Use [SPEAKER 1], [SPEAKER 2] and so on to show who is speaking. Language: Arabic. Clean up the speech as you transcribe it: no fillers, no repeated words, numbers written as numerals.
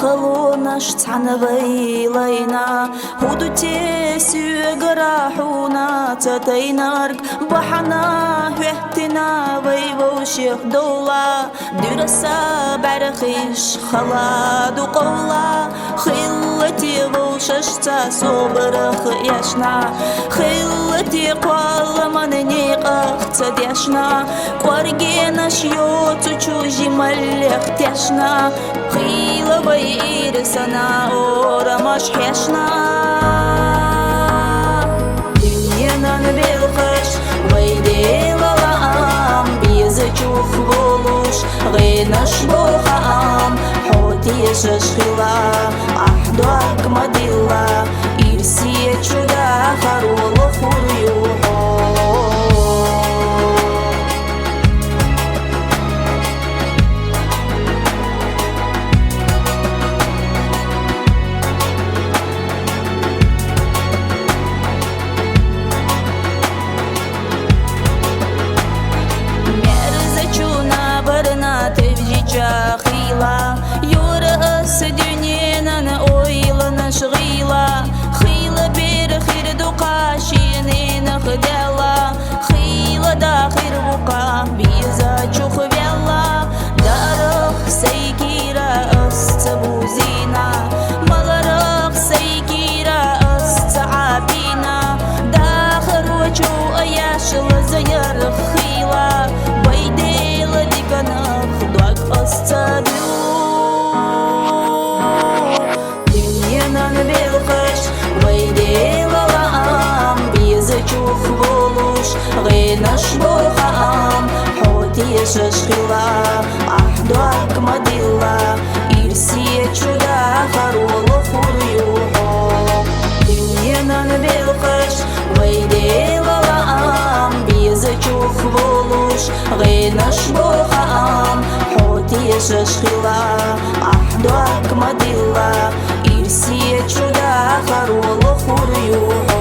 [SPEAKER 1] خلوناش تعنغيلينا هودو تيسيو قراحونا تتينارك بحنا هتنا ويبوشيخ دولا درسا برخيش خلاد وقولا خلتي بوششتا صبرخ يشنا خلتي قوال منني قخت ديشنا قورجينا شيوتو چوجي ملخ تيشنا خيل بير سنا ورا مش حيشنا دنيانا بالخش ويدي للعام بيزجوخ بولوش غينش بوخام حوتي ششخلا أحدوك مدلا إرسي چودا خرول خريوحو خيلا يورس دنيانا اويلا نشغيلا خيلا بير خير دقاشينين خدالا خيلا داخر بقا بيزا تشوخ بيلا دارخ سيكيرا استبوزينا مغرخ سيكيرا استعابينا داخر وجو اياشل زير خيلا بيدي لديكنا أستبيو دنيانا بالخش ويدي للعام بيزجوخ بولوش غينش بوخام حوتي ششخلا أحدوك مدلا إرسي چودا خرول خريوحو دنيانا بالخش ويدي للعام بيزجوخ بولوش غينش بوخام ششخلا أحدوك مدلا إرسي چودا خرول خريوحو